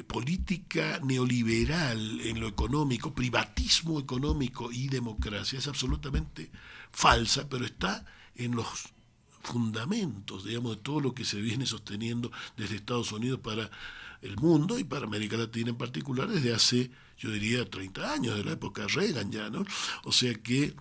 política neoliberal en lo económico, privatismo económico y democracia es absolutamente falsa, pero está en los fundamentos, digamos, de todo lo que se viene sosteniendo desde Estados Unidos para el mundo y para América Latina en particular desde hace, yo diría, 30 años, de la época de Reagan ya, ¿no? O sea que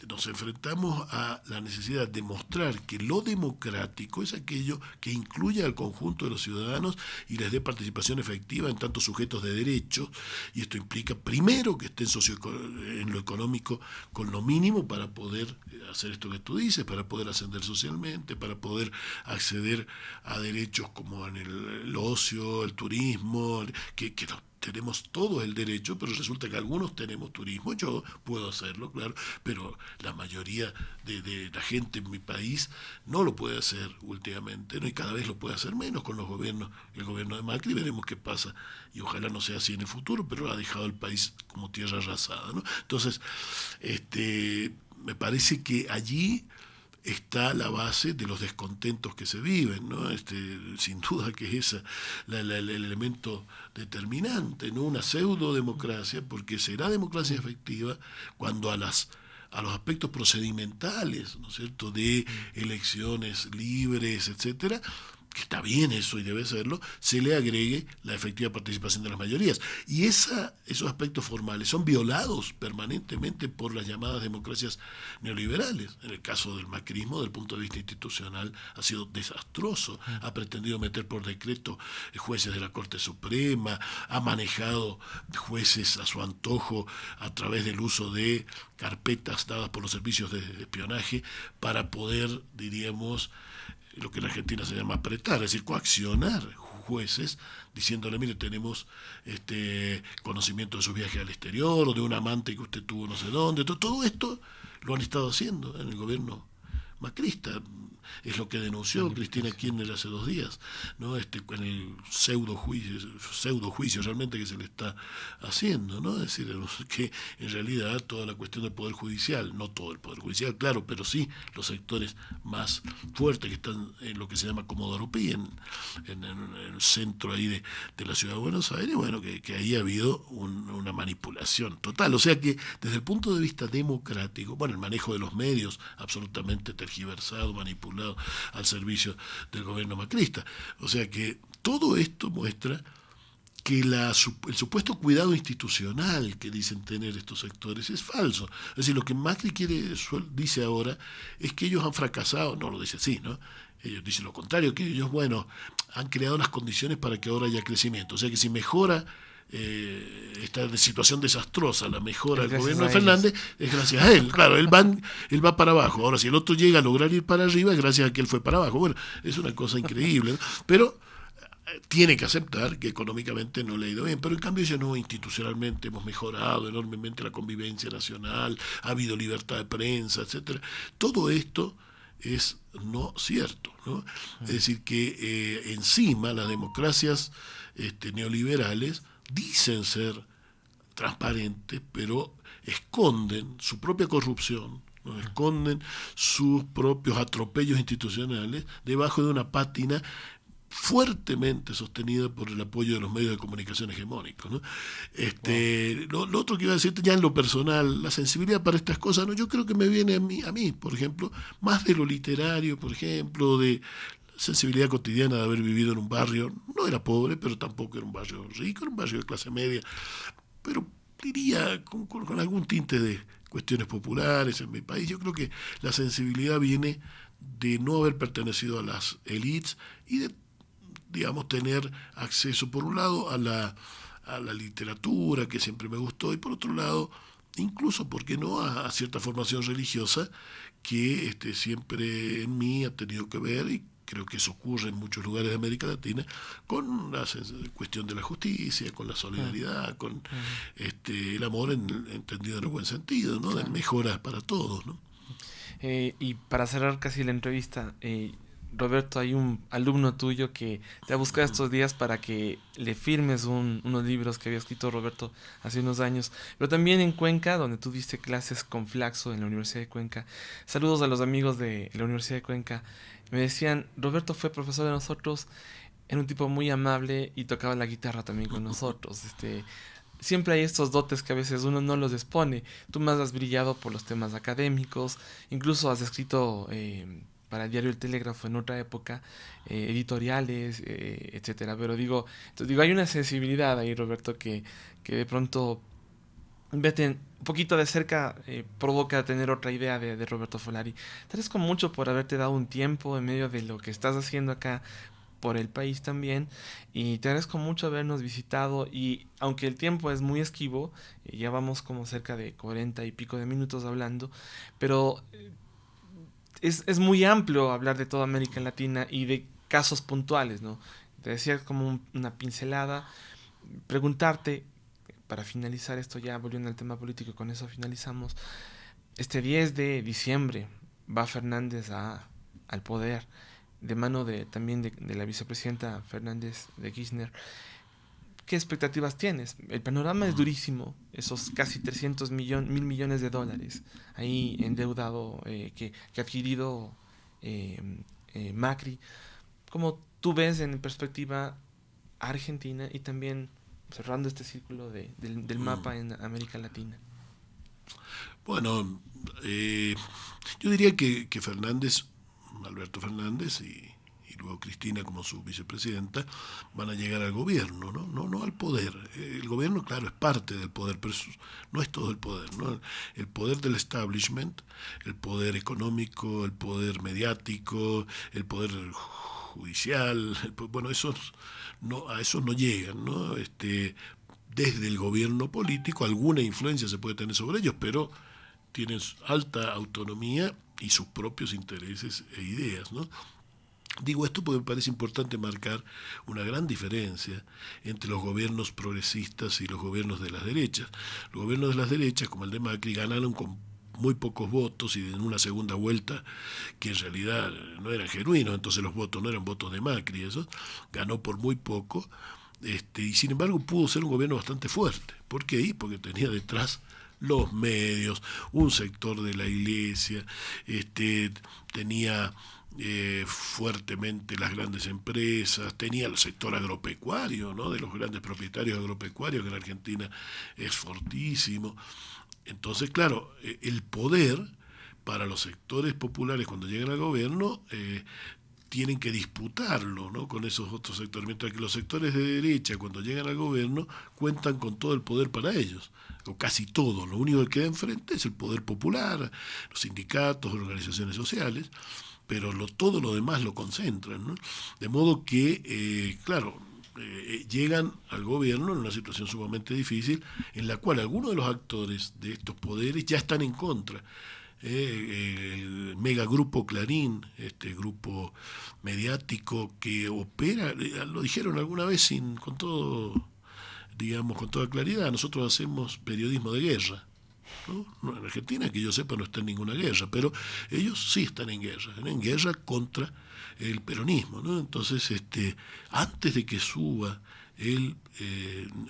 nos enfrentamos a la necesidad de mostrar que lo democrático es aquello que incluye al conjunto de los ciudadanos y les dé participación efectiva en tantos sujetos de derechos, y esto implica primero que estén en lo económico con lo mínimo para poder hacer esto que tú dices, para poder ascender socialmente, para poder acceder a derechos como en el ocio, el turismo, que tenemos todo el derecho, pero resulta que algunos tenemos turismo. Yo puedo hacerlo, claro, pero la mayoría de la gente en mi país no lo puede hacer últimamente, ¿no? Y cada vez lo puede hacer menos con los gobiernos. El gobierno de Macri, veremos qué pasa, y ojalá no sea así en el futuro, pero ha dejado el país como tierra arrasada, ¿no? Entonces, me parece que allí está la base de los descontentos que se viven, ¿no? Sin duda que es esa el elemento determinante, ¿no? Una pseudo democracia, porque será democracia efectiva cuando a los aspectos procedimentales, ¿no es cierto?, de elecciones libres, etcétera, que está bien eso y debe serlo, se le agregue la efectiva participación de las mayorías. Y esos aspectos formales son violados permanentemente por las llamadas democracias neoliberales. En el caso del macrismo, desde el punto de vista institucional, ha sido desastroso. Ha pretendido meter por decreto jueces de la Corte Suprema, ha manejado jueces a su antojo a través del uso de carpetas dadas por los servicios de espionaje para poder, diríamos, lo que en Argentina se llama apretar, es decir, coaccionar jueces diciéndole, mire, tenemos conocimiento de su viaje al exterior o de un amante que usted tuvo no sé dónde. Todo esto lo han estado haciendo en el gobierno macrista. Es lo que denunció Cristina Kirchner hace 2 días, ¿no? Con el pseudo juicio realmente que se le está haciendo, ¿no? Es decir, que en realidad toda la cuestión del Poder Judicial, no todo el Poder Judicial, claro, pero sí los sectores más fuertes que están en lo que se llama Comodoro Pi, en el centro ahí de la ciudad de Buenos Aires, bueno, que ahí ha habido una manipulación total. O sea que desde el punto de vista democrático, bueno, el manejo de los medios absolutamente tergiversado, manipulado al servicio del gobierno macrista. O sea que todo esto muestra que el supuesto cuidado institucional que dicen tener estos sectores es falso. Es decir, lo que Macri dice ahora es que ellos han fracasado, no lo dice así, ¿no? Ellos dicen lo contrario, que ellos, bueno, han creado las condiciones para que ahora haya crecimiento. O sea que si mejora esta situación desastrosa, la mejora del gobierno de Fernández, es gracias a él. Claro, él va para abajo. Ahora, si el otro llega a lograr ir para arriba, es gracias a que él fue para abajo. Bueno, es una cosa increíble, ¿no? Pero tiene que aceptar que económicamente no le ha ido bien, pero en cambio ya no, institucionalmente hemos mejorado enormemente la convivencia nacional, ha habido libertad de prensa, etcétera. Todo esto es no cierto, ¿no? Es decir, que encima las democracias neoliberales dicen ser transparentes, pero esconden su propia corrupción, ¿no? Esconden sus propios atropellos institucionales debajo de una pátina fuertemente sostenida por el apoyo de los medios de comunicación hegemónicos, ¿no? Lo otro que iba a decirte ya en lo personal, la sensibilidad para estas cosas, ¿no? Yo creo que me viene a mí, por ejemplo, más de lo literario, por ejemplo, de sensibilidad cotidiana de haber vivido en un barrio, no era pobre, pero tampoco era un barrio rico, era un barrio de clase media, pero diría con algún tinte de cuestiones populares en mi país. Yo creo que la sensibilidad viene de no haber pertenecido a las élites y de, digamos, tener acceso, por un lado, a la literatura, que siempre me gustó, y por otro lado, incluso, ¿por qué no?, a cierta formación religiosa que siempre en mí ha tenido que ver, y creo que eso ocurre en muchos lugares de América Latina, con la cuestión de la justicia, con la solidaridad, con el amor entendido en el buen sentido, ¿no? De mejoras para todos, ¿no? Y para cerrar casi la entrevista, Roberto, hay un alumno tuyo que te ha buscado estos días para que le firmes unos libros que había escrito Roberto hace unos años, pero también en Cuenca, donde tú diste clases con Flaxo en la Universidad de Cuenca. Saludos a los amigos de la Universidad de Cuenca. Me decían, Roberto fue profesor de nosotros, era un tipo muy amable y tocaba la guitarra también con nosotros. Siempre hay estos dotes que a veces uno no los expone. Tú más has brillado por los temas académicos, incluso has escrito para el diario El Telégrafo en otra época, editoriales, etcétera. Pero digo, hay una sensibilidad ahí, Roberto, que de pronto, vete un poquito de cerca, provoca tener otra idea de Roberto Folari. Te agradezco mucho por haberte dado un tiempo en medio de lo que estás haciendo acá por el país también, y te agradezco mucho habernos visitado. Y aunque el tiempo es muy esquivo, ya vamos como cerca de 40 y pico de minutos hablando, pero es muy amplio hablar de toda América Latina y de casos puntuales, ¿no? Te decía como una pincelada, preguntarte, para finalizar esto, ya volviendo al tema político, con eso finalizamos. Este 10 de diciembre va Fernández al poder, de mano también de la vicepresidenta Fernández de Kirchner. ¿qué expectativas tienes? El panorama es durísimo, esos casi 1.000 millones de dólares ahí endeudado que ha adquirido Macri. ¿Cómo tú ves en perspectiva a Argentina y también cerrando este círculo del mapa en América Latina? Bueno, yo diría que Fernández, Alberto Fernández y luego Cristina como su vicepresidenta, van a llegar al gobierno, no al poder. El gobierno, claro, es parte del poder, pero no es todo el poder, ¿no? El poder del establishment, el poder económico, el poder mediático, el poder judicial, bueno, a esos no llegan, ¿no? Desde el gobierno político alguna influencia se puede tener sobre ellos, pero tienen alta autonomía y sus propios intereses e ideas, ¿no? Digo esto porque me parece importante marcar una gran diferencia entre los gobiernos progresistas y los gobiernos de las derechas. Los gobiernos de las derechas, como el de Macri, ganaron con muy pocos votos y en una segunda vuelta que en realidad no eran genuinos, entonces los votos no eran votos de Macri, eso ganó por muy poco, y sin embargo pudo ser un gobierno bastante fuerte. ¿Por qué? Porque tenía detrás los medios, un sector de la iglesia, tenía fuertemente las grandes empresas, tenía el sector agropecuario, ¿no? De los grandes propietarios agropecuarios, que en Argentina es fortísimo. Entonces, claro, el poder para los sectores populares cuando llegan al gobierno tienen que disputarlo, ¿no? Con esos otros sectores, mientras que los sectores de derecha cuando llegan al gobierno cuentan con todo el poder para ellos, o casi todo. Lo único que queda enfrente es el poder popular, los sindicatos, organizaciones sociales, pero todo lo demás lo concentran, ¿no? De modo que, llegan al gobierno en una situación sumamente difícil, en la cual algunos de los actores de estos poderes ya están en contra. El megagrupo Clarín, este grupo mediático que opera, lo dijeron alguna vez con toda claridad, nosotros hacemos periodismo de guerra. ¿No? En Argentina, que yo sepa, no está en ninguna guerra, pero ellos sí están en guerra contra el peronismo, ¿no? Entonces, antes de que suba el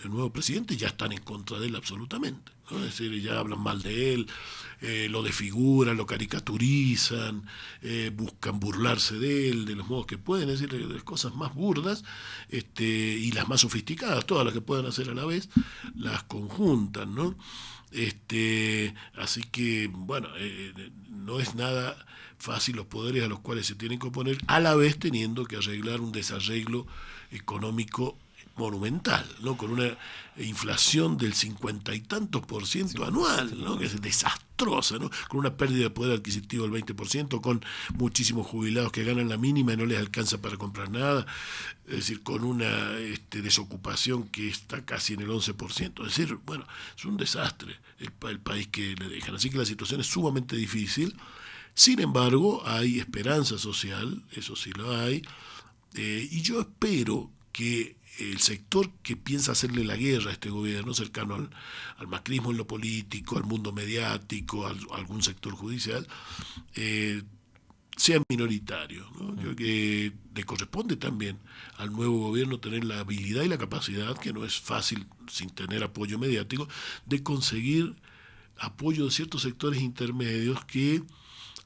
nuevo presidente, ya están en contra de él absolutamente, ¿no? Es decir, ya hablan mal de él, lo desfiguran, lo caricaturizan, buscan burlarse de él de los modos que pueden, es decir, de las cosas más burdas y las más sofisticadas, todas las que puedan hacer a la vez, las conjuntan, ¿no? Así que, bueno, no es nada fácil los poderes a los cuales se tienen que oponer, a la vez teniendo que arreglar un desarreglo económico monumental, ¿no? Con una inflación del 50 y tantos % anual, ¿no? Que es desastrosa, ¿no? Con una pérdida de poder adquisitivo del 20%, con muchísimos jubilados que ganan la mínima y no les alcanza para comprar nada, es decir, con una desocupación que está casi en el 11%, es decir, bueno, es un desastre el país que le dejan, así que la situación es sumamente difícil. Sin embargo, hay esperanza social, eso sí lo hay, y yo espero que el sector que piensa hacerle la guerra a este gobierno, cercano al macrismo en lo político, al mundo mediático, a algún sector judicial, sea minoritario, ¿no? Creo que le corresponde también al nuevo gobierno tener la habilidad y la capacidad, que no es fácil sin tener apoyo mediático, de conseguir apoyo de ciertos sectores intermedios que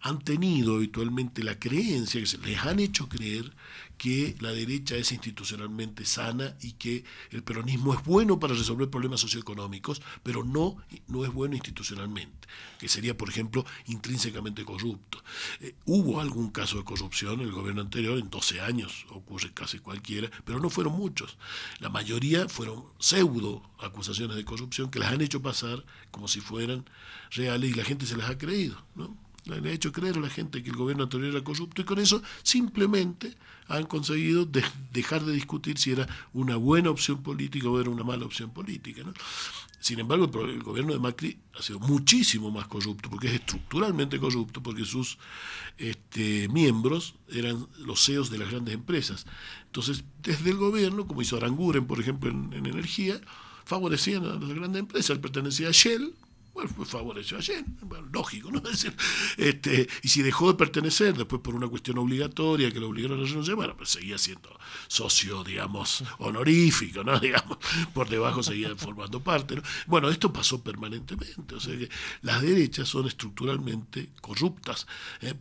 han tenido habitualmente la creencia, que se les han hecho creer que la derecha es institucionalmente sana y que el peronismo es bueno para resolver problemas socioeconómicos, pero no es bueno institucionalmente, que sería, por ejemplo, intrínsecamente corrupto. Hubo algún caso de corrupción en el gobierno anterior, en 12 años ocurre casi cualquiera, pero no fueron muchos. La mayoría fueron pseudo acusaciones de corrupción que las han hecho pasar como si fueran reales y la gente se las ha creído, ¿no? Le ha hecho creer a la gente que el gobierno anterior era corrupto y con eso simplemente han conseguido dejar de discutir si era una buena opción política o era una mala opción política, ¿no? Sin embargo, el gobierno de Macri ha sido muchísimo más corrupto, porque es estructuralmente corrupto, porque sus miembros eran los CEOs de las grandes empresas. Entonces, desde el gobierno, como hizo Aranguren, por ejemplo, en energía, favorecían a las grandes empresas. Él pertenecía a Shell, Bueno, pues favoreció a Allende, bueno, lógico, ¿no? Es decir, y si dejó de pertenecer después por una cuestión obligatoria que lo obligaron a renunciar, bueno, pues seguía siendo socio, digamos, honorífico, ¿no? Digamos, por debajo seguía formando parte, ¿no? Bueno, esto pasó permanentemente, o sea que las derechas son estructuralmente corruptas,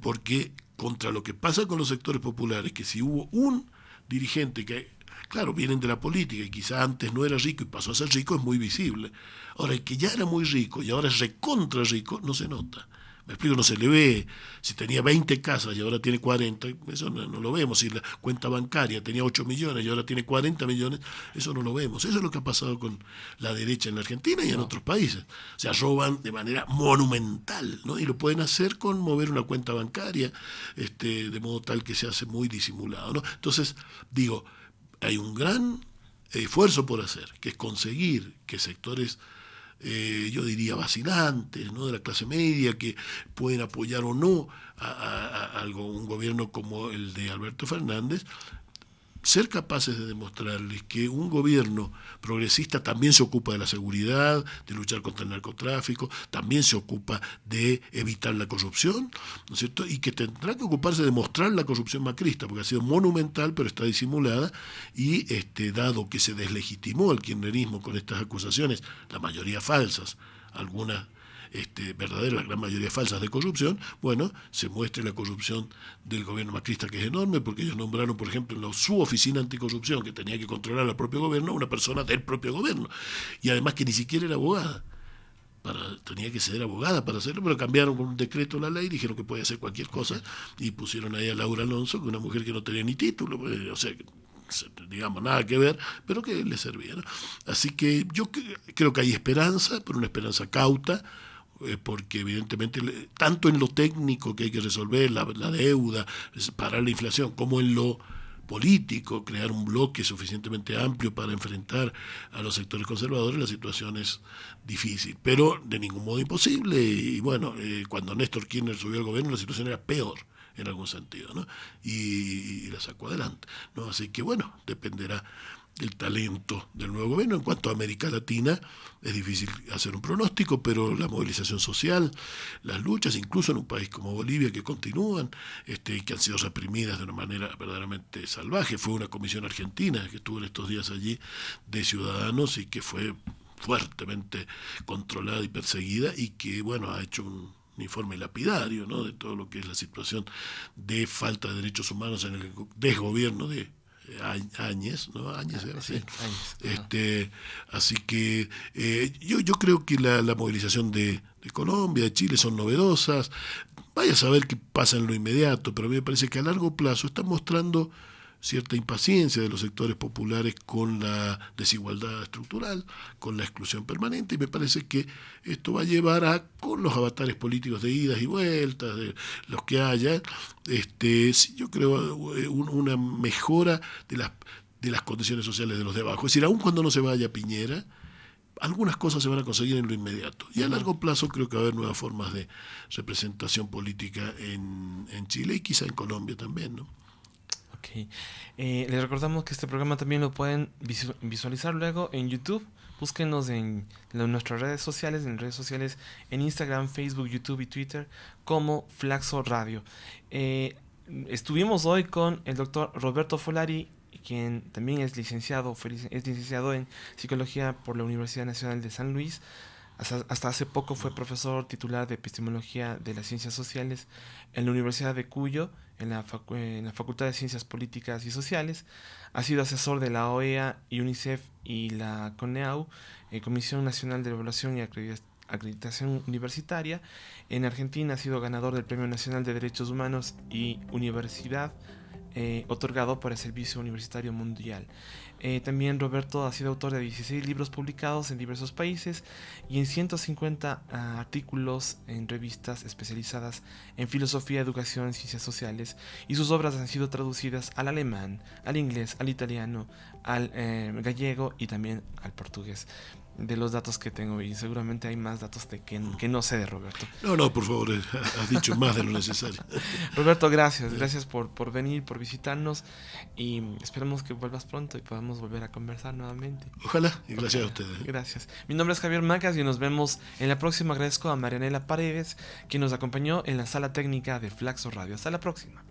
porque contra lo que pasa con los sectores populares, que si hubo un dirigente que, claro, vienen de la política y quizá antes no era rico y pasó a ser rico, es muy visible. Ahora, el que ya era muy rico y ahora es recontra rico, no se nota. Me explico, no se le ve. Si tenía 20 casas y ahora tiene 40, eso no lo vemos. Si la cuenta bancaria tenía 8 millones y ahora tiene 40 millones, eso no lo vemos. Eso es lo que ha pasado con la derecha en la Argentina y en otros países. O sea, roban de manera monumental, ¿no? Y lo pueden hacer con mover una cuenta bancaria, de modo tal que se hace muy disimulado, ¿no? Entonces, digo, hay un gran esfuerzo por hacer, que es conseguir que sectores, yo diría, vacilantes, ¿no?, de la clase media, que pueden apoyar o no a un gobierno como el de Alberto Fernández, ser capaces de demostrarles que un gobierno progresista también se ocupa de la seguridad, de luchar contra el narcotráfico, también se ocupa de evitar la corrupción, ¿no es cierto? Y que tendrá que ocuparse de mostrar la corrupción macrista, porque ha sido monumental, pero está disimulada, y dado que se deslegitimó el kirchnerismo con estas acusaciones, la mayoría falsas, algunas verdaderas, la gran mayoría falsas de corrupción, bueno, se muestre la corrupción del gobierno macrista, que es enorme, porque ellos nombraron, por ejemplo, en su oficina anticorrupción, que tenía que controlar al propio gobierno, una persona del propio gobierno, y además que ni siquiera era abogada. Tenía que ser abogada para hacerlo, pero cambiaron con un decreto la ley, dijeron que podía hacer cualquier cosa, y pusieron ahí a Laura Alonso, que una mujer que no tenía ni título, o sea, digamos, nada que ver, pero que le servía, ¿no? Así que yo creo que hay esperanza, pero una esperanza cauta, porque evidentemente tanto en lo técnico que hay que resolver, la deuda, parar la inflación, como en lo político, crear un bloque suficientemente amplio para enfrentar a los sectores conservadores, la situación es difícil, pero de ningún modo imposible. Y bueno, cuando Néstor Kirchner subió al gobierno, la situación era peor en algún sentido, ¿no? Y la sacó adelante, ¿no? Así que bueno, dependerá el talento del nuevo gobierno. En cuanto a América Latina, es difícil hacer un pronóstico, pero la movilización social, las luchas, incluso en un país como Bolivia, que continúan, y que han sido reprimidas de una manera verdaderamente salvaje. Fue una comisión argentina que estuvo en estos días allí de ciudadanos y que fue fuertemente controlada y perseguida, y que, bueno, ha hecho un informe lapidario, ¿no?, de todo lo que es la situación de falta de derechos humanos en el desgobierno de Áñez, ¿no? Áñez era así. Sí, así que yo creo que la movilización de Colombia, de Chile, son novedosas. Vaya a saber qué pasa en lo inmediato, pero a mí me parece que a largo plazo están mostrando cierta impaciencia de los sectores populares con la desigualdad estructural, con la exclusión permanente, y me parece que esto va a llevar con los avatares políticos de idas y vueltas, de los que haya, yo creo, una mejora de las condiciones sociales de los de abajo. Es decir, aun cuando no se vaya Piñera, algunas cosas se van a conseguir en lo inmediato. Y a largo plazo creo que va a haber nuevas formas de representación política en Chile y quizá en Colombia también, ¿no? Ok. Les recordamos que este programa también lo pueden visualizar luego en YouTube. Búsquenos en nuestras redes sociales, en Instagram, Facebook, YouTube y Twitter como Flaxo Radio. Estuvimos hoy con el doctor Roberto Folari, quien también es licenciado en Psicología por la Universidad Nacional de San Luis. Hasta hace poco fue profesor titular de Epistemología de las Ciencias Sociales en la Universidad de Cuyo, en la Facultad de Ciencias Políticas y Sociales. Ha sido asesor de la OEA, UNICEF y la CONEAU, Comisión Nacional de Evaluación y Acreditación Universitaria. En Argentina ha sido ganador del Premio Nacional de Derechos Humanos y Universidad, otorgado por el Servicio Universitario Mundial. También Roberto ha sido autor de 16 libros publicados en diversos países y en 150 artículos en revistas especializadas en filosofía, educación y ciencias sociales, y sus obras han sido traducidas al alemán, al inglés, al italiano, al gallego y también al portugués. de los datos que tengo, y seguramente hay más datos que no sé de Roberto. No, por favor, has dicho más de lo necesario. Roberto, gracias por venir, por visitarnos, y esperemos que vuelvas pronto y podamos volver a conversar nuevamente. Ojalá, y gracias a ustedes. Gracias. Mi nombre es Javier Macas y nos vemos en la próxima. Agradezco a Marianela Paredes, quien nos acompañó en la sala técnica de Flaxo Radio. Hasta la próxima.